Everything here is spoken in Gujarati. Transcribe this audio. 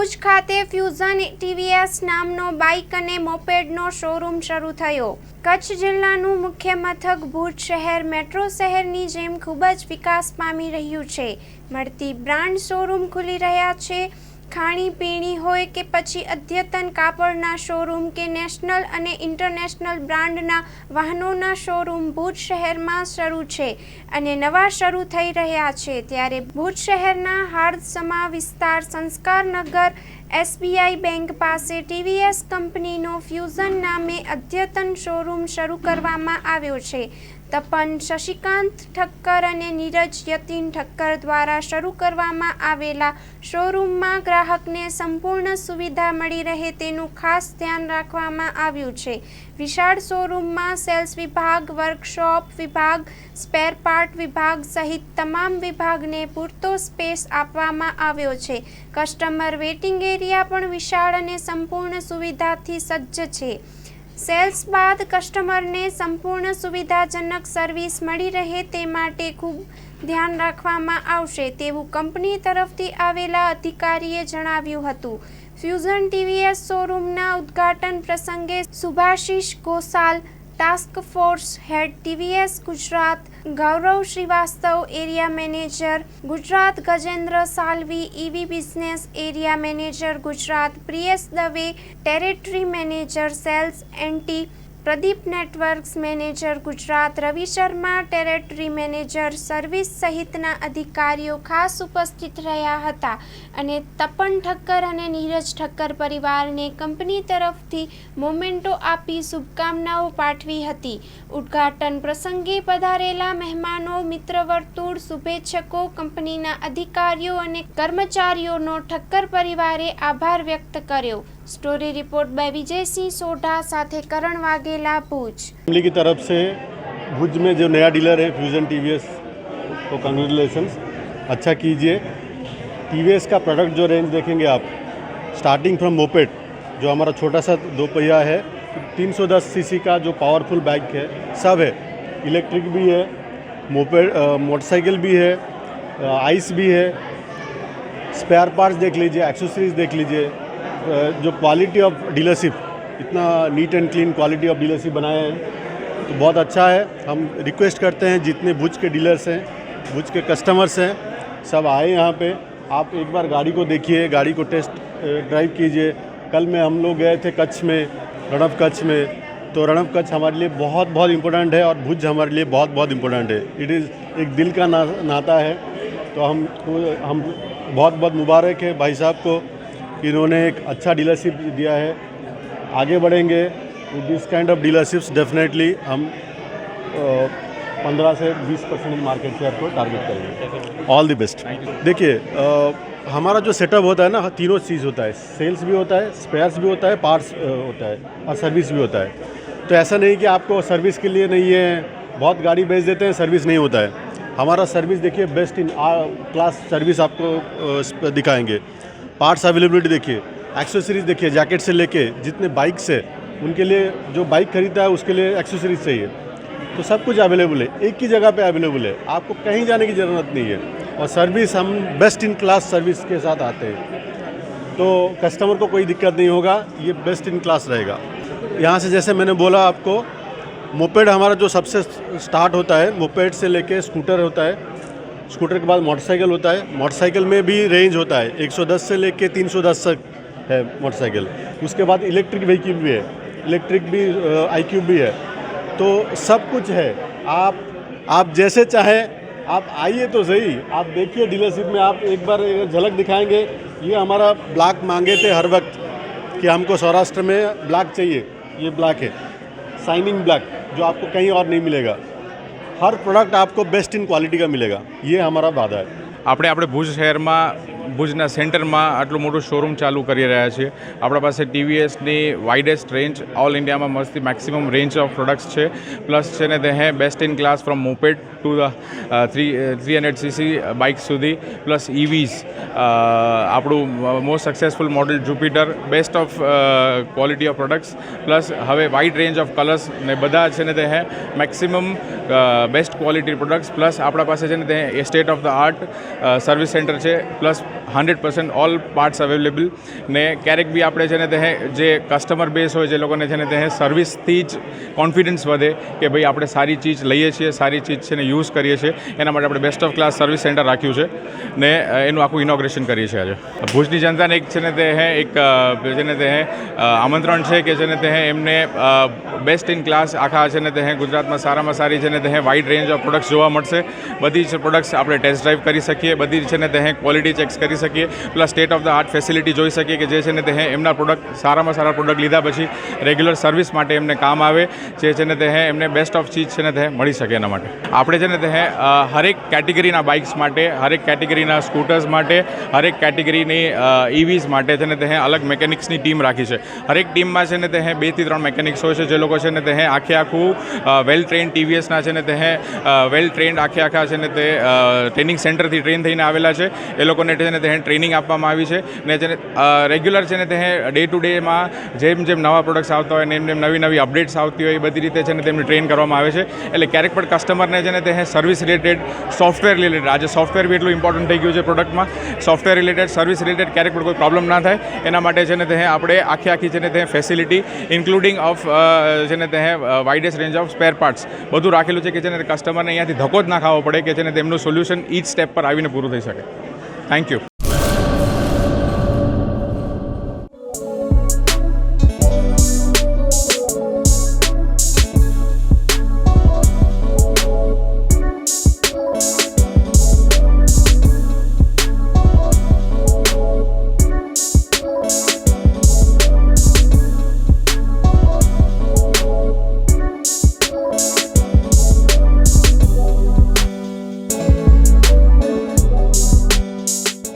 ભુજ ખાતે ફ્યુઝન ટીવીએસ નામનો બાઇક અને મોપેડનો શોરૂમ શરૂ થયો। કચ્છ જિલ્લાનું મુખ્ય મથક ભુજ શહેર મેટ્રો શહેરની જેમ ખૂબ જ વિકાસ પામી રહ્યું છે। મળતી બ્રાન્ડ શોરૂમ ખુલી રહ્યા છે। ખાણીપીણી હોય કે પછી અદ્યતન કાપડના શોરૂમ કે નેશનલ અને ઇન્ટરનેશનલ બ્રાન્ડના વાહનોના શોરૂમ ભુજ શહેરમાં શરૂ છે અને નવા શરૂ થઈ રહ્યા છે। ત્યારે ભુજ શહેરના હાર્દસમા વિસ્તાર સંસ્કારનગર SBI બેંક પાસે TVS કંપનીનો ફ્યુઝન નામે અદ્યતન શોરૂમ શરૂ કરવામાં આવ્યો છે। તપન શશિકાંત ઠક્કર અને નીરજ યતીન ઠક્કર દ્વારા શરૂ કરવામાં આવેલા શોરૂમમાં ગ્રાહકને સંપૂર્ણ સુવિધા મળી રહે તેનું ખાસ ધ્યાન રાખવામાં આવ્યું છે। વિશાળ શોરૂમમાં સેલ્સ વિભાગ, વર્કશોપ વિભાગ, સ્પેર પાર્ટ વિભાગ સહિત તમામ વિભાગને પૂરતો સ્પેસ આપવામાં આવ્યો છે। કસ્ટમર વેઇટિંગ એરિયા પણ વિશાળ અને સંપૂર્ણ સુવિધાથી સજ્જ છે। સેલ્સ બાદ કસ્ટમરને સંપૂર્ણ સુવિધાજનક સર્વિસ મળી રહે તે માટે ખૂબ ધ્યાન રાખવામાં આવશે તેવું કંપની તરફથી આવેલા અધિકારીએ જણાવ્યું હતું। ફ્યુઝન TVS શોરૂમના ઉદ્ઘાટન પ્રસંગે Subhashish Gosal, task force head TVS Gujarat, Gaurav Srivastava area manager Gujarat, Gajendra Salvi EV business area manager Gujarat, Priyesh Dave territory manager sales NT, Pradeep networks manager Gujarat, Ravi Sharma territory manager service સહિતના અધિકારીઓ ખાસ ઉપસ્થિત રહ્યા હતા અને તપન ઠક્કર અને નીરજ ઠક્કર પરિવારને કંપની તરફથી મોમેન્ટો આપી શુભકામનાઓ પાઠવી હતી। ઉદ્ઘાટન પ્રસંગે પધારેલા મહેમાનો, મિત્ર વર્તુળ, શુભેચ્છકો, કંપનીના અધિકારીઓ અને કર્મચારીઓનો ઠક્કર પરિવારે આભાર વ્યક્ત કર્યો। Story report by Vijay Singh Sodha साथे करण वाघेला भुज। फैमिली की तरफ से भुज में जो नया डीलर है फ्यूज़न TVS तो कंग्रेचुलेशंस, अच्छा कीजिए। TVS का प्रोडक्ट जो रेंज देखेंगे आप, स्टार्टिंग फ्रॉम मोपेड जो हमारा छोटा सा 2 पहिया है, 310 cc का जो पावरफुल बाइक है सब है। इलेक्ट्रिक भी है, मोपेड मोटरसाइकिल भी है, आइस भी है। स्पेयर पार्ट्स देख लीजिए, एक्सेसरीज देख लीजिए। जो क्वालिटी ऑफ डीलरशिप, इतना neat and clean quality of dealership बनाए हैं तो बहुत अच्छा है। हम रिक्वेस्ट करते हैं जितने भुज के डीलर्स हैं, भुज के कस्टमर्स हैं, सब आए यहाँ पे। आप एक बार गाड़ी को देखिए, गाड़ी को टेस्ट ड्राइव कीजिए। कल में हम लोग गए थे कच्छ में, रणव कच्छ में, तो रणव कच्छ हमारे लिए बहुत बहुत इम्पोर्टेंट है और भुज हमारे लिए बहुत बहुत इम्पोर्टेंट है। इट इज़ एक दिल का नाता है। तो हम बहुत बहुत मुबारक है भाई साहब को, इन्होंने एक अच्छा डीलरशिप दिया है। आगे बढ़ेंगे this kind of dealerships, definitely हम 15 से 20% मार्केट शेयर को टारगेट करेंगे। All the best. देखिए हमारा जो सेटअप होता है ना, तीनों चीज़ होता है, सेल्स भी होता है, स्पेयर्स भी होता है, पार्ट्स होता है और सर्विस भी होता है। तो ऐसा नहीं कि आपको सर्विस के लिए नहीं है, बहुत गाड़ी बेच देते हैं, सर्विस नहीं होता है। हमारा सर्विस देखिए बेस्ट इन क्लास सर्विस आपको दिखाएंगे। पार्ट्स अवेलेबिलिटी देखिए, एक्सेसरीज देखिए, जैकेट से लेके जितने बाइक्स है उनके लिए, जो बाइक खरीदता है उसके लिए एक्सेसरीज चाहिए, तो सब कुछ अवेलेबल है, एक ही जगह पे अवेलेबल है, आपको कहीं जाने की ज़रूरत नहीं है। और सर्विस हम बेस्ट इन क्लास सर्विस के साथ आते हैं, तो कस्टमर को कोई दिक्कत नहीं होगा, ये बेस्ट इन क्लास रहेगा। यहाँ से जैसे मैंने बोला आपको, मोपेड हमारा जो सबसे स्टार्ट होता है, मोपेड से लेके स्कूटर होता है, स्कूटर के बाद मोटरसाइकिल होता है। मोटरसाइकिल में भी रेंज होता है, 110 से लेके 310 तक है मोटरसाइकिल। उसके बाद इलेक्ट्रिक व्हीकल भी है, इलेक्ट्रिक भी iQube भी है, तो सब कुछ है। आप जैसे चाहें आप आइए तो सही, आप देखिए डीलरशिप में। आप एक बार झलक दिखाएंगे। ये हमारा ब्लैक मांगे थे हर वक्त कि हमको सौराष्ट्र में ब्लैक चाहिए, ये ब्लैक है, शाइनिंग ब्लैक, जो आपको कहीं और नहीं मिलेगा। हर प्रोडक्ट आपको बेस्ट इन क्वालिटी का मिलेगा, ये हमारा वादा है। આપણે ભુજ શહેરમાં, ભુજના સેન્ટરમાં આટલું મોટું શોરૂમ ચાલુ કરી રહ્યા છીએ। આપણા પાસે TVSની વાઇડેસ્ટ રેન્જ ઓલ ઇન્ડિયામાં મસ્તી મેક્સિમમ રેન્જ ઓફ પ્રોડક્ટ્સ છે। પ્લસ છે ને તે હે best in class from moped to the 300 cc bike સુધી, પ્લસ EVs। આપણું most successful model Jupiter, best of quality of products, plus હવે વાઇડ રેન્જ ઓફ કલર્સ ને બધા છે ને તે હે maximum best quality products. Plus આપણા પાસે છે ને તે state of the art service centre છે, પ્લસ 100% ઓલ પાર્ટ્સ અવેલેબલ ને ક્યારેક બી આપણે છે ને તે જે કસ્ટમર બેઝ હોય જે લોકોને છે ને તે સર્વિસથી જ કોન્ફિડન્સ વધે કે ભાઈ આપણે સારી ચીજ લઈએ છીએ, સારી ચીજ છે ને યુઝ કરીએ છીએ, એના માટે આપણે best of class service centre રાખ્યું છે ને એનું આખું ઇનોગ્રેશન કરીએ છીએ આજે. ભુજની જનતાને એક છે ને તે એક છે ને તે આમંત્રણ છે કે છે ને તે એમને બેસ્ટ ઇન ક્લાસ આખા છે ને તે ગુજરાતમાં સારામાં સારી છે ને તે વાઇડ રેન્જ ઓફ પ્રોડક્ટ્સ જોવા મળશે. બધી જ પ્રોડક્ટ્સ આપણે ટેસ્ટ ડ્રાઈવ કરી શકીએ, બધી છે ને તે ક્વોલિટી ચેક્સ કરી શકીએ, plus state of the art facility જોઈ શકીએ કે જે છે ને તે એમના પ્રોડક્ટ સારામાં સારા પ્રોડક્ટ લીધા પછી રેગ્યુલર સર્વિસ માટે એમને કામ આવે, જે છે ને તે એમને બેસ્ટ ઓફ ચીજ છે ને તે મળી શકે. એના માટે આપણે છે ને તે હરેક કેટેગરીના બાઇક્સ માટે, હરેક કેટેગરીના સ્કૂટર્સ માટે, હરેક કેટેગરીની ઇવીઝ માટે છે ને તે અલગ મેકેનિક્સની ટીમ રાખી છે. હરેક ટીમમાં છે ને તે 2 થી 3 મેકેનિક્સ હોય છે જે લોકો છે ને તે આખું વેલ ટ્રેન્ડ ટીવીએસના છે ને તે વેલ ટ્રેન્ડ આખા છે ને તે ટ્રેનિંગ સેન્ટરથી ટ્રેન થઈને આવેલા છે. એ લોકોને છે ને તે ટ્રેનિંગ આપવામાં આવી છે ને છે ને રેગ્યુલર છે ને તે ડે ટુ ડેમાં જેમ નવા પ્રોડક્ટ્સ આવતા હોય ને એમ નવી અપડેટ્સ આવતી હોય એ બધી રીતે છે ને તેમને ટ્રેન કરવામાં આવે છે. એટલે ક્યારેક પણ કસ્ટમરને છે ને તે સર્વિસ રિલેટેડ, સોફ્ટવેર રિલેટેડ, આજે સોફ્ટવેર બી એટલું ઇમ્પોર્ટન્ટ થઈ ગયું છે પ્રોડક્ટમાં, સોફ્ટવેર રિલેટેડ, સર્વિસ રિલેટેડ ક્યારેક પણ કોઈ પ્રોબ્લેમ ના થાય એના માટે છે ને તે આપણે આખી છે ને તે ફેસિલિટી ઇન્ક્લુડિંગ ઓફ છે ને તે વાઇડેસ્ટ રેન્જ ઓફ સ્પેર પાર્ટ્સ બધું રાખેલું છે કે છે ને કસ્ટમરને અહીંયાથી ધક્કો જ ના ખાવો પડે કે છે ને તેમનું સોલ્યુશન ઈચ સ્ટેપ પર આવીને પૂરું થઈ શકે. Thank you.